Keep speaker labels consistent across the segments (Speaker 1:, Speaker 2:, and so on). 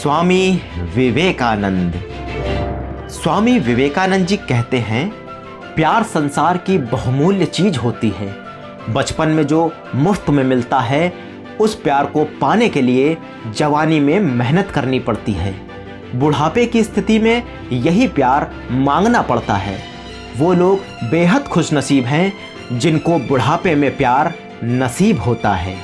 Speaker 1: स्वामी विवेकानंद। स्वामी विवेकानंद जी कहते हैं, प्यार संसार की बहुमूल्य चीज होती है। बचपन में जो मुफ्त में मिलता है, उस प्यार को पाने के लिए जवानी में मेहनत करनी पड़ती है। बुढ़ापे की स्थिति में यही प्यार मांगना पड़ता है। वो लोग बेहद खुशनसीब हैं जिनको बुढ़ापे में प्यार नसीब होता है।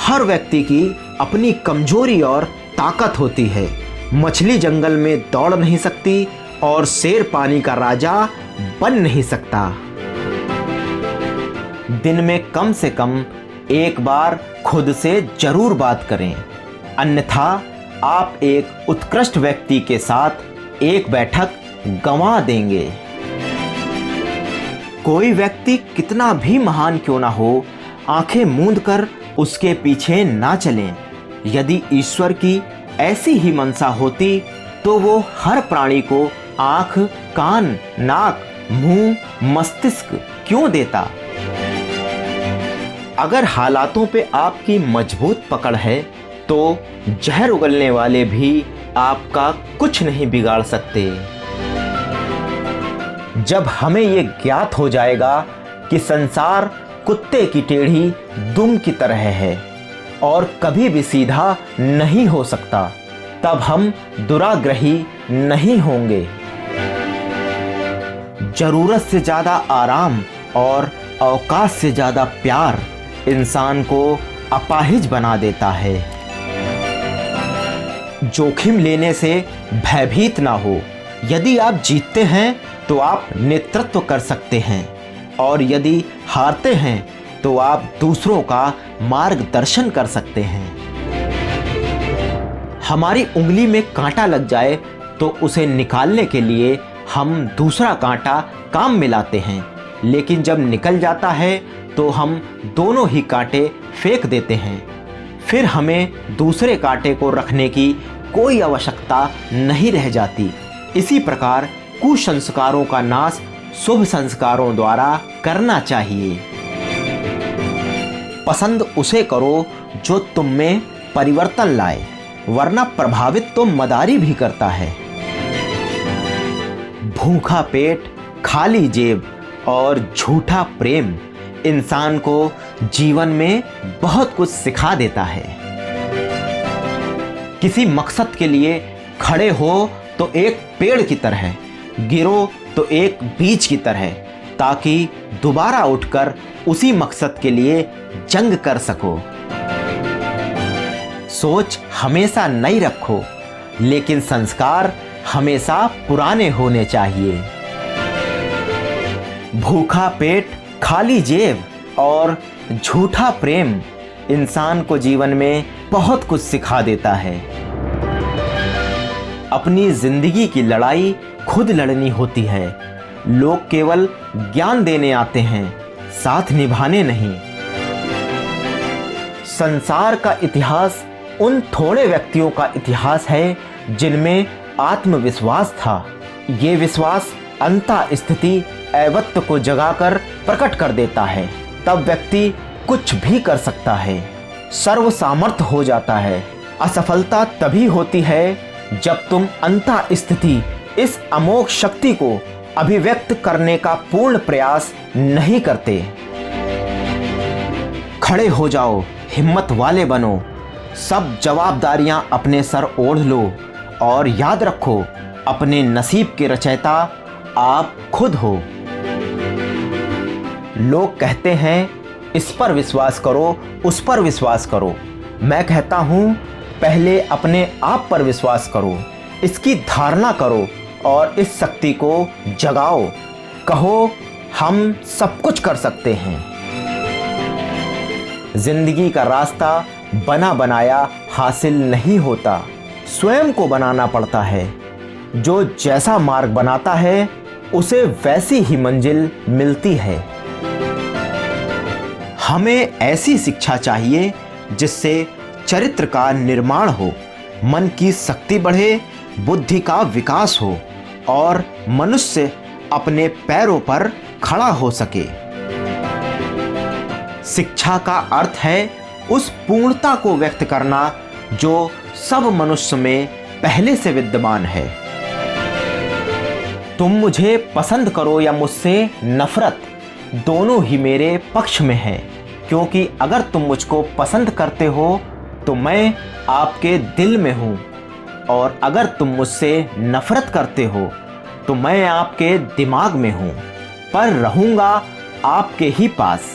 Speaker 1: हर व्यक्ति की अपनी कमजोरी और ताकत होती है। मछली जंगल में दौड़ नहीं सकती और शेर पानी का राजा बन नहीं सकता। दिन में कम से कम एक बार खुद से जरूर बात करें, अन्यथा आप एक उत्कृष्ट व्यक्ति के साथ एक बैठक गंवा देंगे। कोई व्यक्ति कितना भी महान क्यों ना हो, आंखें मूंद कर उसके पीछे ना चलें। यदि ईश्वर की ऐसी ही मनसा होती तो वो हर प्राणी को आंख, कान, नाक, मुंह, मस्तिष्क क्यों देता। अगर हालातों पे आपकी मजबूत पकड़ है तो जहर उगलने वाले भी आपका कुछ नहीं बिगाड़ सकते। जब हमें ये ज्ञात हो जाएगा कि संसार कुत्ते की टेढ़ी दुम की तरह है और कभी भी सीधा नहीं हो सकता, तब हम दुराग्रही नहीं होंगे। जरूरत से ज्यादा आराम और अवकाश से ज्यादा प्यार इंसान को अपाहिज बना देता है। जोखिम लेने से भयभीत ना हो। यदि आप जीतते हैं तो आप नेतृत्व कर सकते हैं, और यदि हारते हैं तो आप दूसरों का मार्गदर्शन कर सकते हैं। हमारी उंगली में कांटा लग जाए तो उसे निकालने के लिए हम दूसरा कांटा काम में लाते हैं, लेकिन जब निकल जाता है तो हम दोनों ही कांटे फेंक देते हैं। फिर हमें दूसरे कांटे को रखने की कोई आवश्यकता नहीं रह जाती। इसी प्रकार कुसंस्कारों का नाश शुभ संस्कारों द्वारा करना चाहिए। पसंद उसे करो जो तुम में परिवर्तन लाए, वरना प्रभावित तो मदारी भी करता है। भूखा पेट, खाली जेब और झूठा प्रेम इंसान को जीवन में बहुत कुछ सिखा देता है। किसी मकसद के लिए खड़े हो तो एक पेड़ की तरह, गिरो तो एक बीज की तरह, ताकि दोबारा उठकर उसी मकसद के लिए जंग कर सको। सोच हमेशा नई रखो, लेकिन संस्कार हमेशा पुराने होने चाहिए। भूखा पेट, खाली जेब और झूठा प्रेम इंसान को जीवन में बहुत कुछ सिखा देता है। अपनी जिंदगी की लड़ाई खुद लड़नी होती है। लोग केवल ज्ञान देने आते हैं, साथ निभाने नहीं। संसार का इतिहास उन थोड़े व्यक्तियों का इतिहास है जिनमें आत्मविश्वास था। ये विश्वास अंतः स्थिति ऐवत्य को जगाकर प्रकट कर देता है। तब व्यक्ति कुछ भी कर सकता है, सर्व सामर्थ्य हो जाता है। असफलता तभी होती है जब तुम अंतः स्थिति, इस अमोघ शक्ति को अभिव्यक्त करने का पूर्ण प्रयास नहीं करते। खड़े हो जाओ, हिम्मत वाले बनो, सब जवाबदारियां अपने सर ओढ़ लो और याद रखो, अपने नसीब के रचयिता आप खुद हो। लोग कहते हैं इस पर विश्वास करो, उस पर विश्वास करो। मैं कहता हूं पहले अपने आप पर विश्वास करो, इसकी धारणा करो और इस शक्ति को जगाओ। कहो हम सब कुछ कर सकते हैं। जिंदगी का रास्ता बना बनाया हासिल नहीं होता, स्वयं को बनाना पड़ता है। जो जैसा मार्ग बनाता है उसे वैसी ही मंजिल मिलती है। हमें ऐसी शिक्षा चाहिए जिससे चरित्र का निर्माण हो, मन की शक्ति बढ़े, बुद्धि का विकास हो और मनुष्य अपने पैरों पर खड़ा हो सके। शिक्षा का अर्थ है उस पूर्णता को व्यक्त करना जो सब मनुष्य में पहले से विद्यमान है। तुम मुझे पसंद करो या मुझसे नफरत, दोनों ही मेरे पक्ष में है, क्योंकि अगर तुम मुझको पसंद करते हो तो मैं आपके दिल में हूँ, और अगर तुम मुझसे नफरत करते हो तो मैं आपके दिमाग में हूँ, पर रहूँगा आपके ही पास।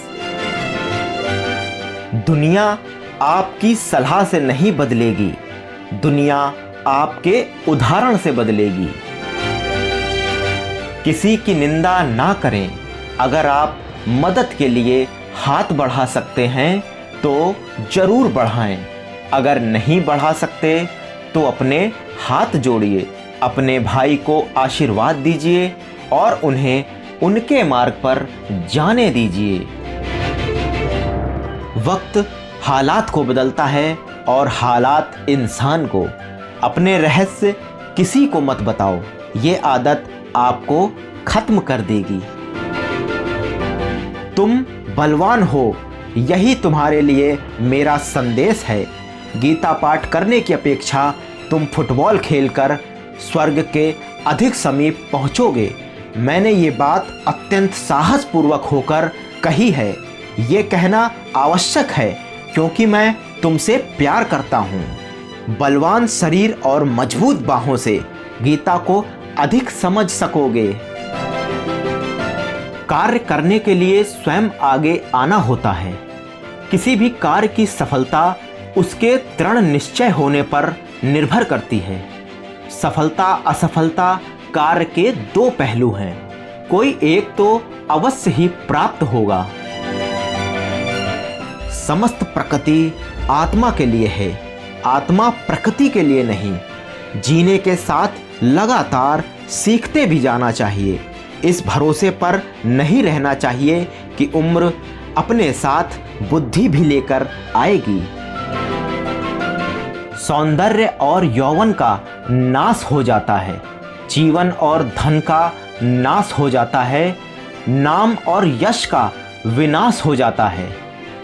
Speaker 1: दुनिया आपकी सलाह से नहीं बदलेगी, दुनिया आपके उदाहरण से बदलेगी। किसी की निंदा ना करें। अगर आप मदद के लिए हाथ बढ़ा सकते हैं तो जरूर बढ़ाएं। अगर नहीं बढ़ा सकते तो अपने हाथ जोड़िए, अपने भाई को आशीर्वाद दीजिए और उन्हें उनके मार्ग पर जाने दीजिए। वक्त हालात को बदलता है और हालात इंसान को। अपने रहस्य किसी को मत बताओ, ये आदत आपको खत्म कर देगी। तुम बलवान हो, यही तुम्हारे लिए मेरा संदेश है। गीता पाठ करने की अपेक्षा तुम फुटबॉल खेलकर स्वर्ग के अधिक समीप पहुंचोगे। मैंने ये बात अत्यंत साहसपूर्वक होकर कही है। ये कहना आवश्यक है क्योंकि मैं तुमसे प्यार करता हूँ। बलवान शरीर और मजबूत बाहों से गीता को अधिक समझ सकोगे। कार्य करने के लिए स्वयं आगे आना होता है। किसी भी कार्य की सफलता उसके दृढ़ निश्चय होने पर निर्भर करती है। सफलता असफलता कार्य के दो पहलू हैं, कोई एक तो अवश्य ही प्राप्त होगा। समस्त प्रकृति आत्मा के लिए है, आत्मा प्रकृति के लिए नहीं। जीने के साथ लगातार सीखते भी जाना चाहिए। इस भरोसे पर नहीं रहना चाहिए कि उम्र अपने साथ बुद्धि भी लेकर आएगी। सौंदर्य और यौवन का नाश हो जाता है, जीवन और धन का नाश हो जाता है, नाम और यश का विनाश हो जाता है।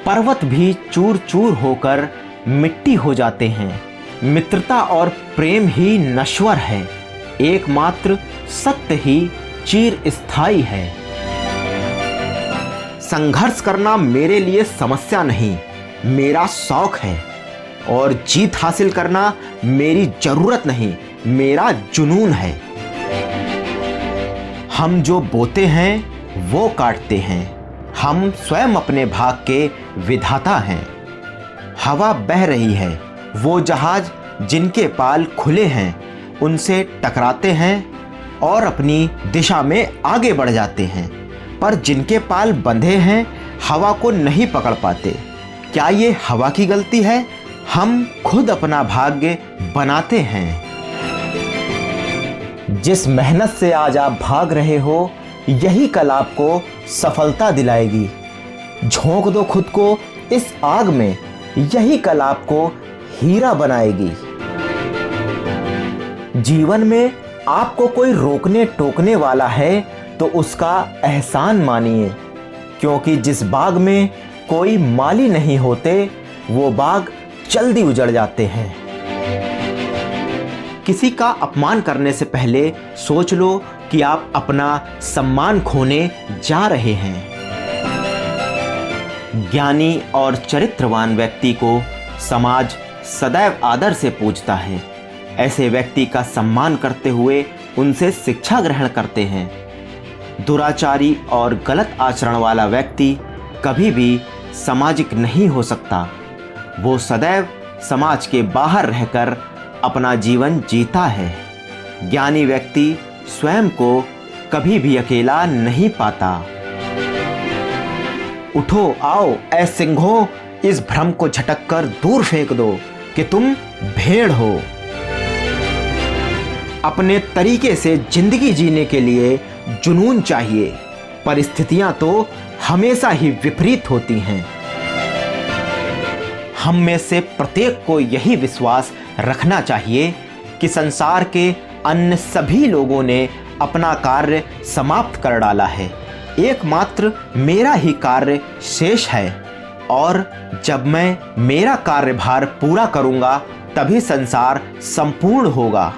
Speaker 1: पर्वत भी चूर चूर होकर मिट्टी हो जाते हैं। मित्रता और प्रेम ही नश्वर है, एकमात्र सत्य ही चिर स्थायी है। संघर्ष करना मेरे लिए समस्या नहीं, मेरा शौक है, और जीत हासिल करना मेरी जरूरत नहीं, मेरा जुनून है। हम जो बोते हैं वो काटते हैं। हम स्वयं अपने भाग के विधाता हैं। हवा बह रही है, वो जहाज जिनके पाल खुले हैं उनसे टकराते हैं और अपनी दिशा में आगे बढ़ जाते हैं, पर जिनके पाल बंधे हैं हवा को नहीं पकड़ पाते। क्या ये हवा की गलती है? हम खुद अपना भाग्य बनाते हैं। जिस मेहनत से आज आप भाग रहे हो यही कल आपको सफलता दिलाएगी। झोंक दो खुद को इस आग में, यही कल आपको हीरा बनाएगी। जीवन में आपको कोई रोकने टोकने वाला है तो उसका एहसान मानिए, क्योंकि जिस बाग में कोई माली नहीं होते वो बाग जल्दी उजड़ जाते हैं। किसी का अपमान करने से पहले सोच लो कि आप अपना सम्मान खोने जा रहे हैं। ज्ञानी और चरित्रवान व्यक्ति को समाज सदैव आदर से पूजता है। ऐसे व्यक्ति का सम्मान करते हुए उनसे शिक्षा ग्रहण करते हैं। दुराचारी और गलत आचरण वाला व्यक्ति कभी भी सामाजिक नहीं हो सकता। वो सदैव समाज के बाहर रहकर अपना जीवन जीता है। ज्ञानी व्यक्ति स्वयं को कभी भी अकेला नहीं पाता। उठो आओ ऐ सिंहों, इस भ्रम को झटक कर दूर फेंक दो कि तुम भेड़ हो। अपने तरीके से जिंदगी जीने के लिए जुनून चाहिए। परिस्थितियां तो हमेशा ही विपरीत होती हैं। हम में से प्रत्येक को यही विश्वास रखना चाहिए कि संसार के अन्य सभी लोगों ने अपना कार्य समाप्त कर डाला है। एकमात्र मेरा ही कार्य शेष है। और जब मैं मेरा कार्यभार पूरा करूंगा तभी संसार संपूर्ण होगा।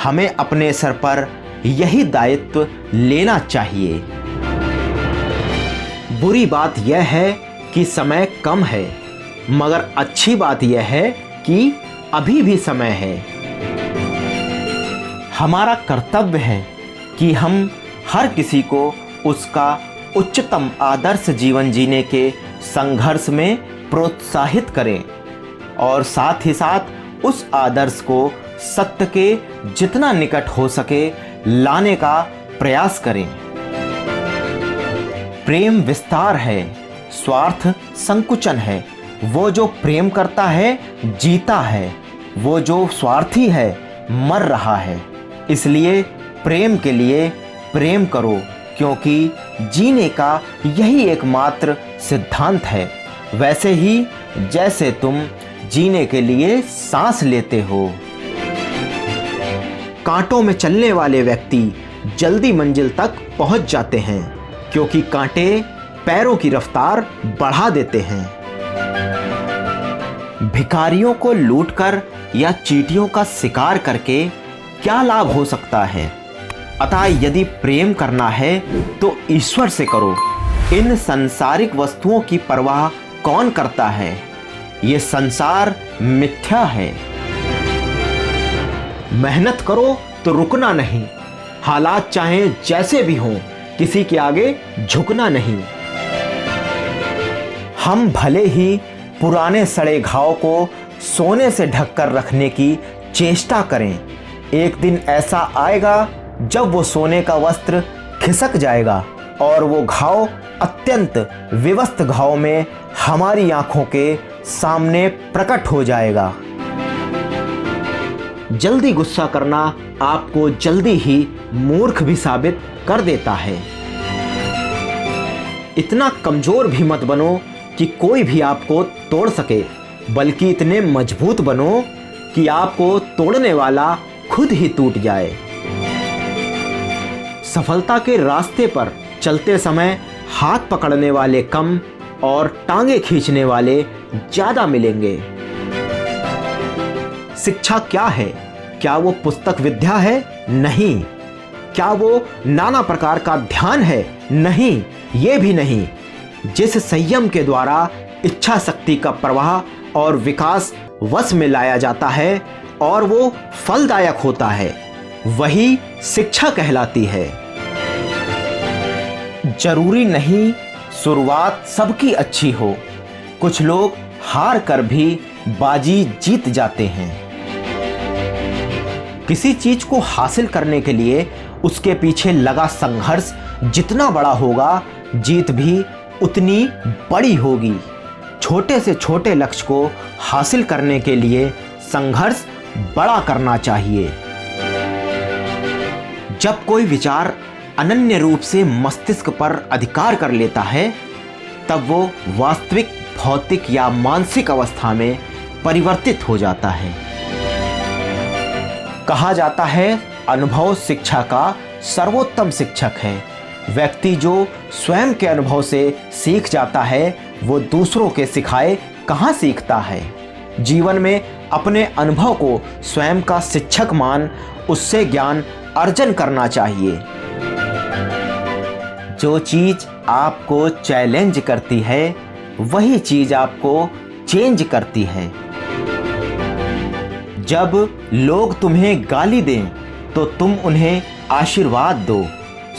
Speaker 1: हमें अपने सर पर यही दायित्व लेना चाहिए। बुरी बात यह है कि समय कम है, मगर अच्छी बात यह है कि अभी भी समय है। हमारा कर्तव्य है कि हम हर किसी को उसका उच्चतम आदर्श जीवन जीने के संघर्ष में प्रोत्साहित करें और साथ ही साथ उस आदर्श को सत्य के जितना निकट हो सके लाने का प्रयास करें। प्रेम विस्तार है, स्वार्थ संकुचन है। वो जो प्रेम करता है जीता है, वो जो स्वार्थी है मर रहा है। इसलिए प्रेम के लिए प्रेम करो, क्योंकि जीने का यही एकमात्र सिद्धांत है। वैसे ही जैसे तुम जीने के लिए सांस लेते हो। कांटों में चलने वाले व्यक्ति जल्दी मंजिल तक पहुंच जाते हैं, क्योंकि कांटे पैरों की रफ्तार बढ़ा देते हैं। भिखारियों को लूटकर या चींटियों का शिकार करके क्या लाभ हो सकता है? अतः यदि प्रेम करना है तो ईश्वर से करो। इन सांसारिक वस्तुओं की परवाह कौन करता है? ये संसार मिथ्या है। मेहनत करो तो रुकना नहीं। हालात चाहे जैसे भी हों, किसी के आगे झुकना नहीं। हम भले ही पुराने सड़े घाव को सोने से ढककर रखने की चेष्टा करें, एक दिन ऐसा आएगा जब वो सोने का वस्त्र खिसक जाएगा और वो घाव अत्यंत विवस्त घाव में हमारी आंखों के सामने प्रकट हो जाएगा। जल्दी गुस्सा करना आपको जल्दी ही मूर्ख भी साबित कर देता है। इतना कमजोर भी मत बनो कि कोई भी आपको तोड़ सके, बल्कि इतने मजबूत बनो कि आपको तोड़ने वाला खुद ही टूट जाए। सफलता के रास्ते पर चलते समय हाथ पकड़ने वाले कम और टांगे खींचने वाले ज्यादा मिलेंगे। शिक्षा क्या है? क्या वो पुस्तक विद्या है? नहीं। क्या वो नाना प्रकार का ध्यान है? नहीं, ये भी नहीं। जिस संयम के द्वारा इच्छा शक्ति का प्रवाह और विकास वश में लाया जाता है और वो फलदायक होता है, वही शिक्षा कहलाती है। जरूरी नहीं शुरुआत सबकी अच्छी हो। कुछ लोग हार कर भी बाजी जीत जाते हैं। किसी चीज को हासिल करने के लिए उसके पीछे लगा संघर्ष जितना बड़ा होगा, जीत भी उतनी बड़ी होगी। छोटे से छोटे लक्ष्य को हासिल करने के लिए संघर्ष बड़ा करना चाहिए। जब कोई विचार अनन्य रूप से मस्तिष्क पर अधिकार कर लेता है, तब वो वास्तविक भौतिक या मानसिक अवस्था में परिवर्तित हो जाता है। कहा जाता है, अनुभव शिक्षा का सर्वोत्तम शिक्षक है। व्यक्ति जो स्वयं के अनुभव से सीख जाता है, वो दूसरों के सिखाए कहाँ सीखता है। जीवन में अपने अनुभव को स्वयं का शिक्षक मान उससे ज्ञान अर्जन करना चाहिए। जो चीज आपको चैलेंज करती है, वही चीज आपको चेंज करती है। जब लोग तुम्हें गाली दें तो तुम उन्हें आशीर्वाद दो।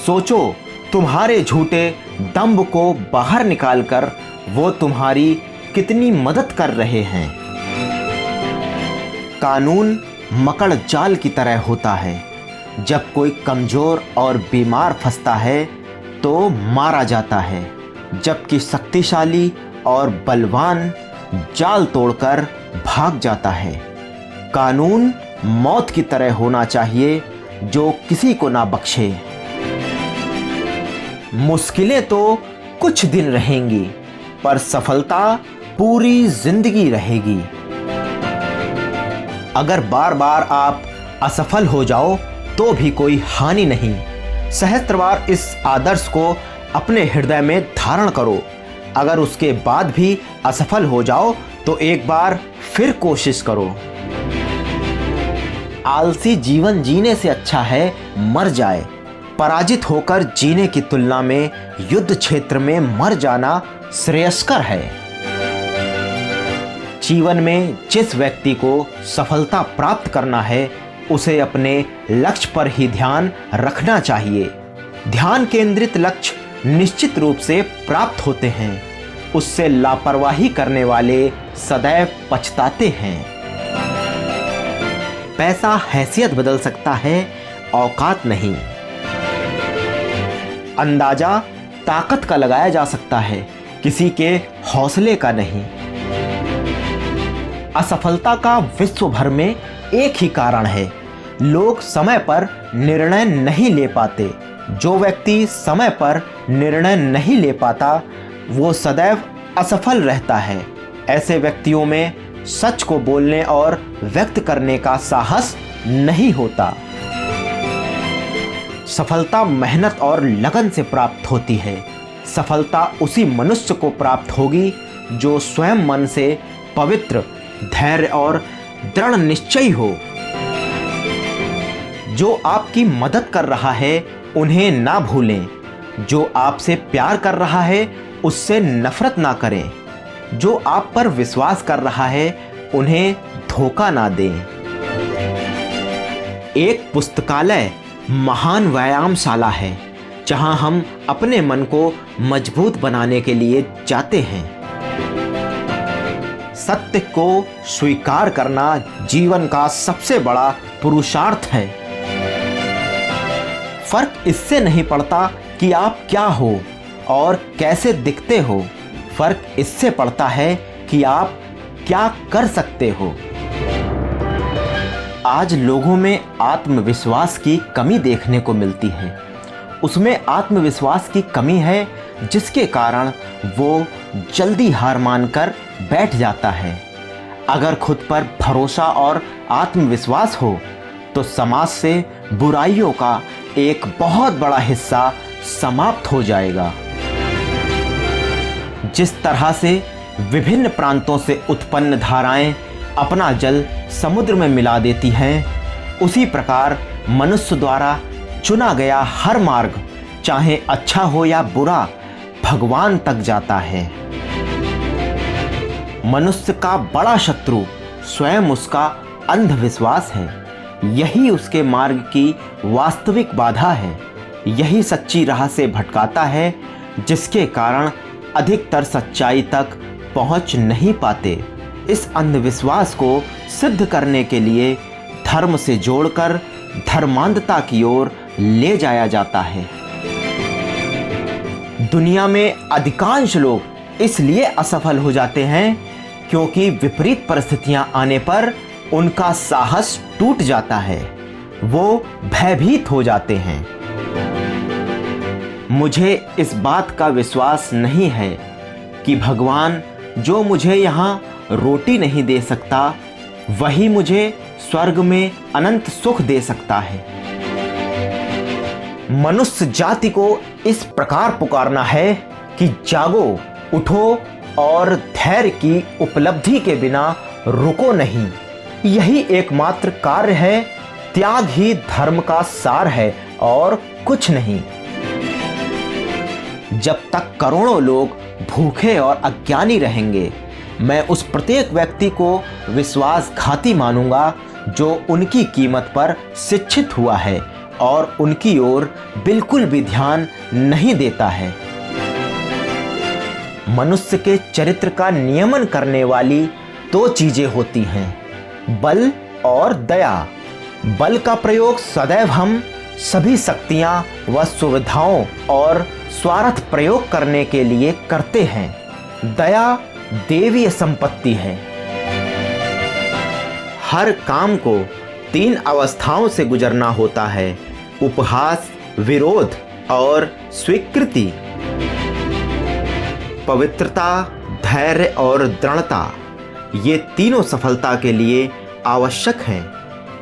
Speaker 1: सोचो, तुम्हारे झूठे दंभ को बाहर निकालकर वो तुम्हारी कितनी मदद कर रहे हैं। कानून मकड़ जाल की तरह होता है। जब कोई कमजोर और बीमार फंसता है तो मारा जाता है, जबकि शक्तिशाली और बलवान जाल तोड़कर भाग जाता है। कानून मौत की तरह होना चाहिए जो किसी को ना बख्शे। मुश्किलें तो कुछ दिन रहेंगी, पर सफलता पूरी जिंदगी रहेगी। अगर बार बार आप असफल हो जाओ तो भी कोई हानि नहीं। सहस्त्र बार इस आदर्श को अपने हृदय में धारण करो। अगर उसके बाद भी असफल हो जाओ तो एक बार फिर कोशिश करो। आलसी जीवन जीने से अच्छा है मर जाए। पराजित होकर जीने की तुलना में युद्ध क्षेत्र में मर जाना श्रेयस्कर है। जीवन में जिस व्यक्ति को सफलता प्राप्त करना है उसे अपने लक्ष्य पर ही ध्यान रखना चाहिए। ध्यान केंद्रित लक्ष्य निश्चित रूप से प्राप्त होते हैं। उससे लापरवाही करने वाले सदैव पछताते हैं। पैसा हैसियत बदल सकता है, औकात नहीं। अंदाजा ताकत का लगाया जा सकता है, किसी के हौसले का नहीं। असफलता का विश्व भर में एक ही कारण है, लोग समय पर निर्णय नहीं ले पाते। जो व्यक्ति समय पर निर्णय नहीं ले पाता वो सदैव असफल रहता है। ऐसे व्यक्तियों में सच को बोलने और व्यक्त करने का साहस नहीं होता। सफलता मेहनत और लगन से प्राप्त होती है। सफलता उसी मनुष्य को प्राप्त होगी जो स्वयं मन से पवित्र, धैर्य और दृढ़ निश्चयी हो। जो आपकी मदद कर रहा है उन्हें ना भूलें। जो आपसे प्यार कर रहा है उससे नफरत ना करें। जो आप पर विश्वास कर रहा है उन्हें धोखा ना दें। एक पुस्तकालय महान व्यायामशाला है जहां हम अपने मन को मजबूत बनाने के लिए जाते हैं। सत्य को स्वीकार करना जीवन का सबसे बड़ा पुरुषार्थ है। फर्क इससे नहीं पड़ता कि आप क्या हो और कैसे दिखते हो, फर्क इससे पड़ता है कि आप क्या कर सकते हो। आज लोगों में आत्मविश्वास की कमी देखने को मिलती है। उसमें आत्मविश्वास की कमी है जिसके कारण वो जल्दी हार मानकर बैठ जाता है। अगर खुद पर भरोसा और आत्मविश्वास हो तो समाज से बुराइयों का एक बहुत बड़ा हिस्सा समाप्त हो जाएगा। जिस तरह से विभिन्न प्रांतों से उत्पन्न धाराएं अपना जल समुद्र में मिला देती हैं, उसी प्रकार मनुष्य द्वारा चुना गया हर मार्ग, चाहे अच्छा हो या बुरा, भगवान तक जाता है। मनुष्य का बड़ा शत्रु स्वयं उसका अंधविश्वास है। यही उसके मार्ग की वास्तविक बाधा है। यही सच्ची राह से भटकाता है, जिसके कारण अधिकतर सच्चाई तक पहुंच नहीं पाते। इस अंधविश्वास को सिद्ध करने के लिए धर्म से जोड़कर धर्मांधता की ओर ले जाया जाता है। दुनिया में अधिकांश लोग इसलिए असफल हो जाते हैं क्योंकि विपरीत परिस्थितियां आने पर उनका साहस टूट जाता है। वो भयभीत हो जाते हैं। मुझे इस बात का विश्वास नहीं है कि भगवान जो मुझे यहाँ रोटी नहीं दे सकता वही मुझे स्वर्ग में अनंत सुख दे सकता है। मनुष्य जाति को इस प्रकार पुकारना है कि जागो, उठो और धैर्य की उपलब्धि के बिना रुको नहीं। यही एकमात्र कार्य है। त्याग ही धर्म का सार है और कुछ नहीं। जब तक करोड़ों लोग भूखे और अज्ञानी रहेंगे, मैं उस प्रत्येक व्यक्ति को विश्वासघाती मानूंगा जो उनकी कीमत पर शिक्षित हुआ है और उनकी ओर बिल्कुल भी ध्यान नहीं देता है। मनुष्य के चरित्र का नियमन करने वाली दो चीजें होती हैं, बल और दया। बल का प्रयोग सदैव हम सभी शक्तियां व सुविधाओं और स्वार्थ प्रयोग करने के लिए करते हैं। दया देवीय संपत्ति है। हर काम को 3 अवस्थाओं से गुजरना होता है, उपहास, विरोध और स्वीकृति। पवित्रता, धैर्य और दृढ़ता, ये तीनों सफलता के लिए आवश्यक हैं,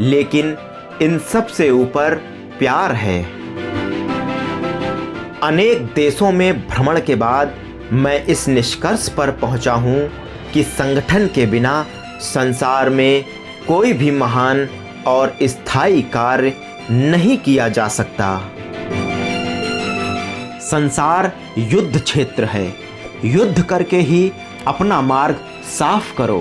Speaker 1: लेकिन इन सब से ऊपर प्यार है। अनेक देशों में भ्रमण के बाद मैं इस निष्कर्ष पर पहुंचा हूं कि संगठन के बिना संसार में कोई भी महान और स्थायी कार्य नहीं किया जा सकता। संसार युद्ध क्षेत्र है। युद्ध करके ही अपना मार्ग साफ करो।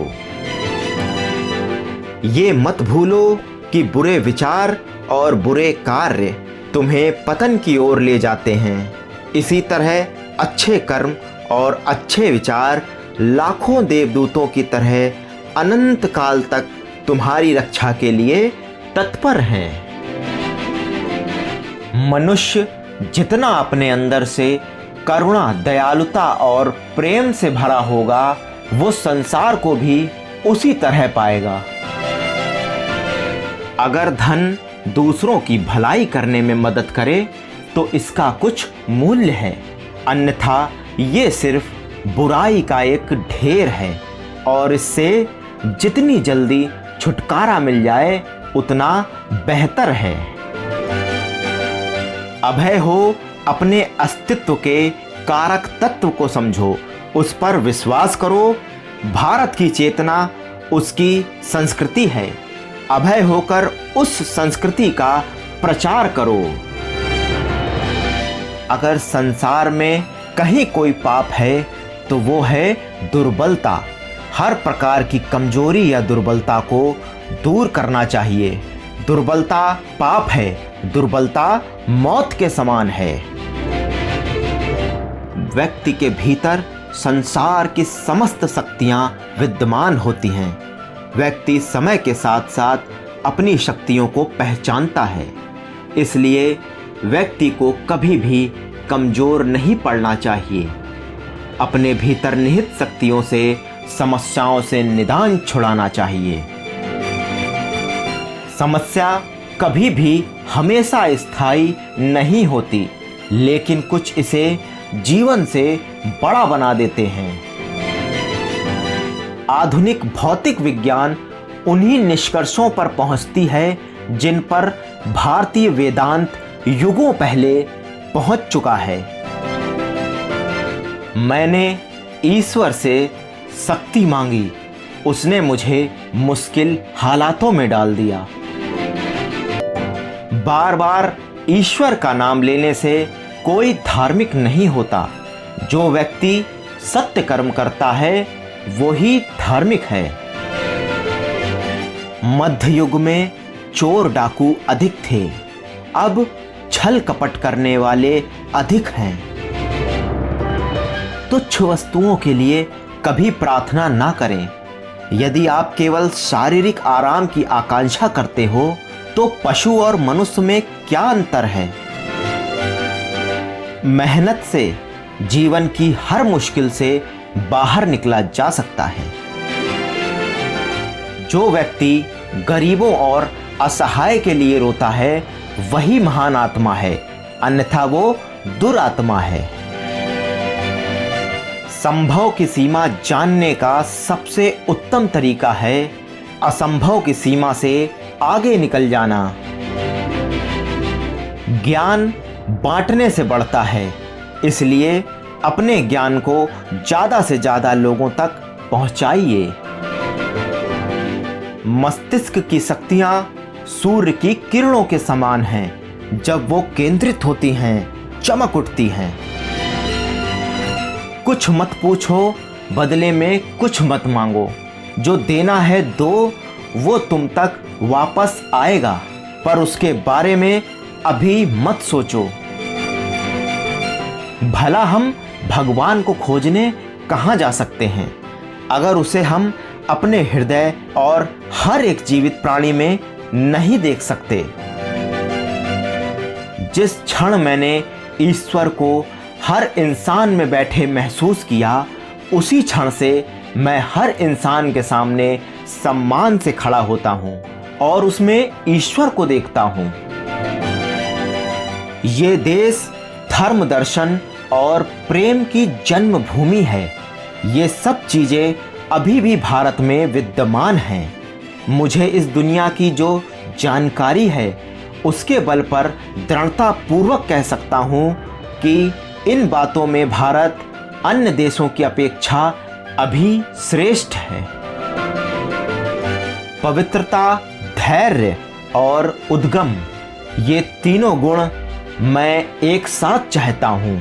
Speaker 1: ये मत भूलो कि बुरे विचार और बुरे कार्य तुम्हें पतन की ओर ले जाते हैं। इसी तरह अच्छे कर्म और अच्छे विचार लाखों देवदूतों की तरह अनंत काल तक तुम्हारी रक्षा के लिए तत्पर हैं। मनुष्य जितना अपने अंदर से करुणा, दयालुता और प्रेम से भरा होगा, वो संसार को भी उसी तरह पाएगा। अगर धन दूसरों की भलाई करने में मदद करे तो इसका कुछ मूल्य है, अन्यथा ये सिर्फ बुराई का एक ढेर है और इससे जितनी जल्दी छुटकारा मिल जाए उतना बेहतर है। अभय हो, अपने अस्तित्व के कारक तत्व को समझो, उस पर विश्वास करो। भारत की चेतना उसकी संस्कृति है। अभय होकर उस संस्कृति का प्रचार करो। अगर संसार में कहीं कोई पाप है तो वो है दुर्बलता। हर प्रकार की कमजोरी या दुर्बलता को दूर करना चाहिए। दुर्बलता पाप है, दुर्बलता मौत के समान है। व्यक्ति के भीतर संसार की समस्त शक्तियां विद्यमान होती हैं। व्यक्ति समय के साथ साथ अपनी शक्तियों को पहचानता है, इसलिए व्यक्ति को कभी भी कमजोर नहीं पड़ना चाहिए। अपने भीतर निहित शक्तियों से समस्याओं से निदान छुड़ाना चाहिए। समस्या कभी भी हमेशा स्थायी नहीं होती, लेकिन कुछ इसे जीवन से बड़ा बना देते हैं। आधुनिक भौतिक विज्ञान उन्हीं निष्कर्षों पर पहुंचती है जिन पर भारतीय वेदांत युगों पहले पहुंच चुका है। मैंने ईश्वर से शक्ति मांगी, उसने मुझे मुश्किल हालातों में डाल दिया। बार बार ईश्वर का नाम लेने से कोई धार्मिक नहीं होता। जो व्यक्ति सत्य कर्म करता है वो ही धार्मिक है। मध्य युग में चोर डाकू अधिक थे, अब छल कपट करने वाले अधिक हैं। तुच्छ वस्तुओं के लिए कभी प्रार्थना ना करें। यदि आप केवल शारीरिक आराम की आकांक्षा करते हो तो पशु और मनुष्य में क्या अंतर है। मेहनत से जीवन की हर मुश्किल से बाहर निकला जा सकता है। जो व्यक्ति गरीबों और असहाय के लिए रोता है वही महान आत्मा है, अन्यथा वो दुरात्मा है। संभव की सीमा जानने का सबसे उत्तम तरीका है असंभव की सीमा से आगे निकल जाना। ज्ञान बांटने से बढ़ता है, इसलिए अपने ज्ञान को ज़्यादा से ज़्यादा लोगों तक पहुंचाइए। मस्तिष्क की शक्तियां सूर्य की किरणों के समान हैं। जब वो केंद्रित होती हैं, चमक उठती हैं। कुछ मत पूछो, बदले में कुछ मत मांगो। जो देना है दो, वो तुम तक वापस आएगा, पर उसके बारे में अभी मत सोचो। भला हम भगवान को खोजने कहाँ जा सकते हैं अगर उसे हम अपने हृदय और हर एक जीवित प्राणी में नहीं देख सकते। जिस क्षण मैंने ईश्वर को हर इंसान में बैठे महसूस किया, उसी क्षण से मैं हर इंसान के सामने सम्मान से खड़ा होता हूँ और उसमें ईश्वर को देखता हूँ। ये देश धर्म, दर्शन और प्रेम की जन्मभूमि है। ये सब चीजें अभी भी भारत में विद्यमान हैं। मुझे इस दुनिया की जो जानकारी है उसके बल पर दृढ़ता पूर्वक कह सकता हूँ कि इन बातों में भारत अन्य देशों की अपेक्षा अभी श्रेष्ठ है। पवित्रता, धैर्य और उद्गम, ये तीनों गुण मैं एक साथ चाहता हूं।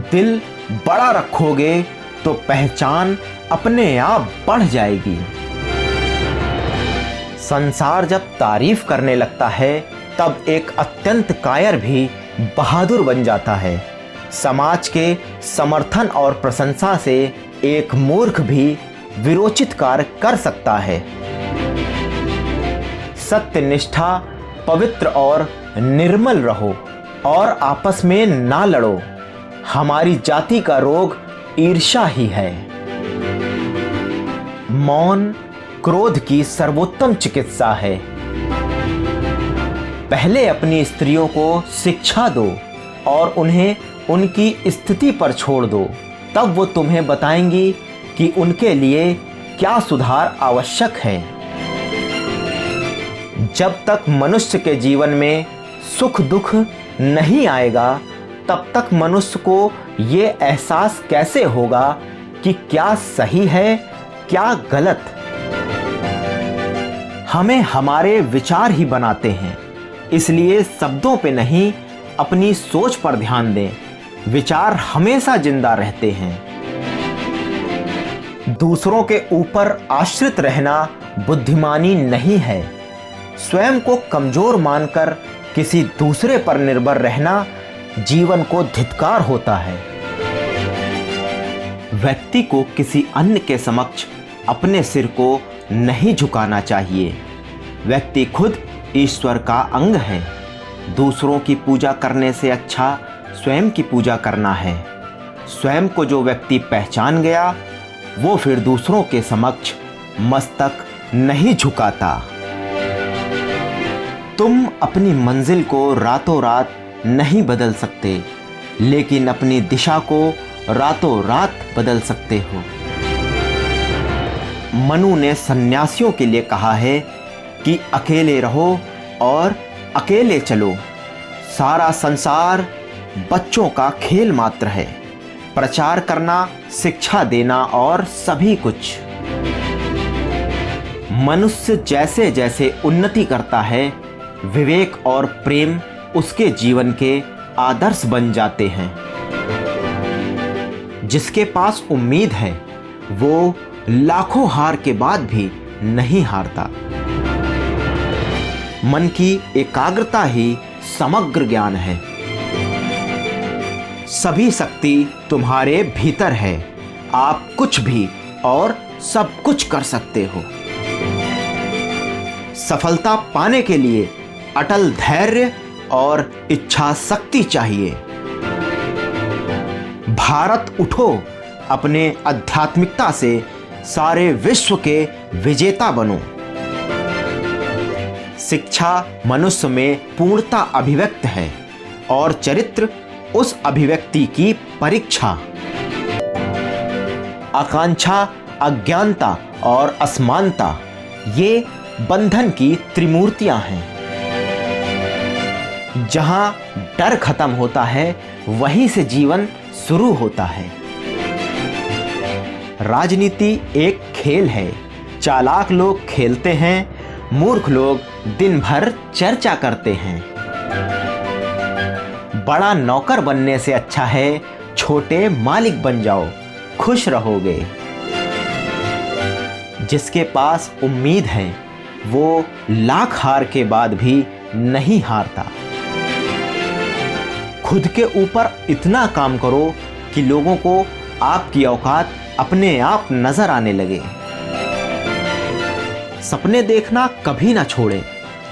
Speaker 1: दिल बड़ा रखोगे तो पहचान अपने आप बढ़ जाएगी। संसार जब तारीफ करने लगता है तब एक अत्यंत कायर भी बहादुर बन जाता है। समाज के समर्थन और प्रशंसा से एक मूर्ख भी विरोचित कार्य कर सकता है। सत्यनिष्ठा, पवित्र और निर्मल रहो और आपस में ना लड़ो। हमारी जाति का रोग ईर्ष्या ही है। मौन क्रोध की सर्वोत्तम चिकित्सा है। पहले अपनी स्त्रियों को शिक्षा दो और उन्हें उनकी स्थिति पर छोड़ दो, तब वो तुम्हें बताएंगी कि उनके लिए क्या सुधार आवश्यक है। जब तक मनुष्य के जीवन में सुख दुख नहीं आएगा तब तक मनुष्य को ये एहसास कैसे होगा कि क्या सही है क्या गलत। हमें हमारे विचार ही बनाते हैं, इसलिए शब्दों पे नहीं अपनी सोच पर ध्यान दें। विचार हमेशा जिंदा रहते हैं। दूसरों के ऊपर आश्रित रहना बुद्धिमानी नहीं है। स्वयं को कमजोर मानकर किसी दूसरे पर निर्भर रहना जीवन को धिक्कार होता है। व्यक्ति को किसी अन्य के समक्ष अपने सिर को नहीं झुकाना चाहिए। व्यक्ति खुद ईश्वर का अंग है। दूसरों की पूजा करने से अच्छा स्वयं की पूजा करना है। स्वयं को जो व्यक्ति पहचान गया वो फिर दूसरों के समक्ष मस्तक नहीं झुकाता। तुम अपनी मंजिल को रातों रात नहीं बदल सकते, लेकिन अपनी दिशा को रातों रात बदल सकते हो। मनु ने सन्यासियों के लिए कहा है कि अकेले रहो और अकेले चलो। सारा संसार बच्चों का खेल मात्र है। प्रचार करना, शिक्षा देना और सभी कुछ। मनुष्य जैसे जैसे उन्नति करता है, विवेक और प्रेम उसके जीवन के आदर्श बन जाते हैं। जिसके पास उम्मीद है वो लाखों हार के बाद भी नहीं हारता। मन की एकाग्रता ही समग्र ज्ञान है। सभी शक्ति तुम्हारे भीतर है। आप कुछ भी और सब कुछ कर सकते हो। सफलता पाने के लिए अटल धैर्य और इच्छा शक्ति चाहिए। भारत उठो, अपने आध्यात्मिकता से सारे विश्व के विजेता बनो। शिक्षा मनुष्य में पूर्णता अभिव्यक्त है और चरित्र उस अभिव्यक्ति की परीक्षा। आकांक्षा, अज्ञानता और असमानता ये बंधन की त्रिमूर्तियां हैं। जहां डर खत्म होता है वहीं से जीवन शुरू होता है। राजनीति एक खेल है। चालाक लोग खेलते हैं, मूर्ख लोग दिन भर चर्चा करते हैं। बड़ा नौकर बनने से अच्छा है छोटे मालिक बन जाओ, खुश रहोगे। जिसके पास उम्मीद है वो लाख हार के बाद भी नहीं हारता। खुद के ऊपर इतना काम करो कि लोगों को आपकी औकात अपने आप नजर आने लगे। सपने देखना कभी ना छोड़ें।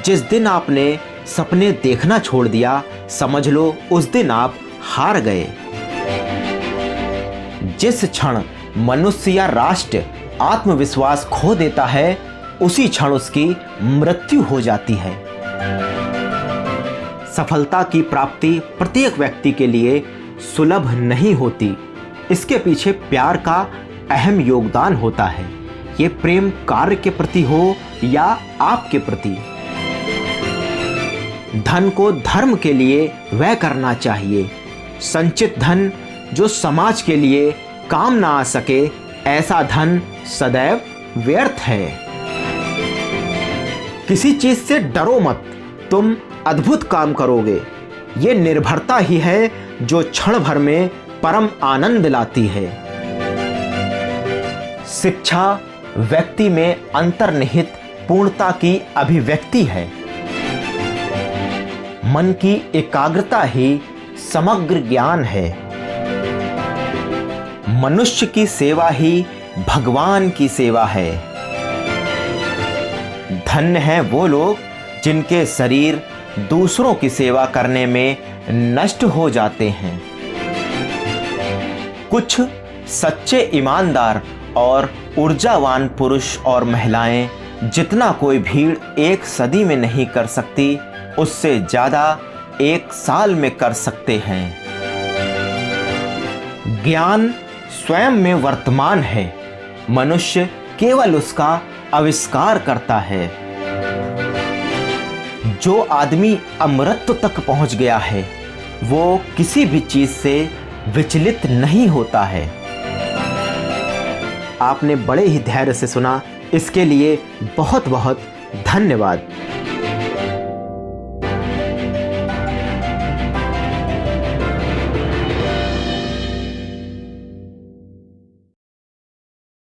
Speaker 1: जिस दिन आपने सपने देखना छोड़ दिया, समझ लो उस दिन आप हार गए। जिस क्षण मनुष्य या राष्ट्र आत्मविश्वास खो देता है, उसी क्षण उसकी मृत्यु हो जाती है। सफलता की प्राप्ति प्रत्येक व्यक्ति के लिए सुलभ नहीं होती। इसके पीछे प्यार का अहम योगदान होता है। ये प्रेम कार्य के प्रति हो या आपके प्रति। धन को धर्म के लिए व्यय करना चाहिए। संचित धन जो समाज के लिए काम ना आ सके, ऐसा धन सदैव व्यर्थ है। किसी चीज से डरो मत, तुम अद्भुत काम करोगे। ये निर्भरता ही है जो क्षण भर में परम आनंद लाती है। शिक्षा व्यक्ति में अंतर्निहित पूर्णता की अभिव्यक्ति है। मन की एकाग्रता ही समग्र ज्ञान है। मनुष्य की सेवा ही भगवान की सेवा है। धन्य हैं वो लोग जिनके शरीर दूसरों की सेवा करने में नष्ट हो जाते हैं। कुछ सच्चे ईमानदार और ऊर्जावान पुरुष और महिलाएं जितना कोई भीड़ एक सदी में नहीं कर सकती, उससे ज्यादा एक साल में कर सकते हैं। ज्ञान स्वयं में वर्तमान है, मनुष्य केवल उसका आविष्कार करता है। जो आदमी अमृत तक पहुंच गया है, वो किसी भी चीज से विचलित नहीं होता है। आपने बड़े ही धैर्य से सुना, इसके लिए बहुत बहुत धन्यवाद।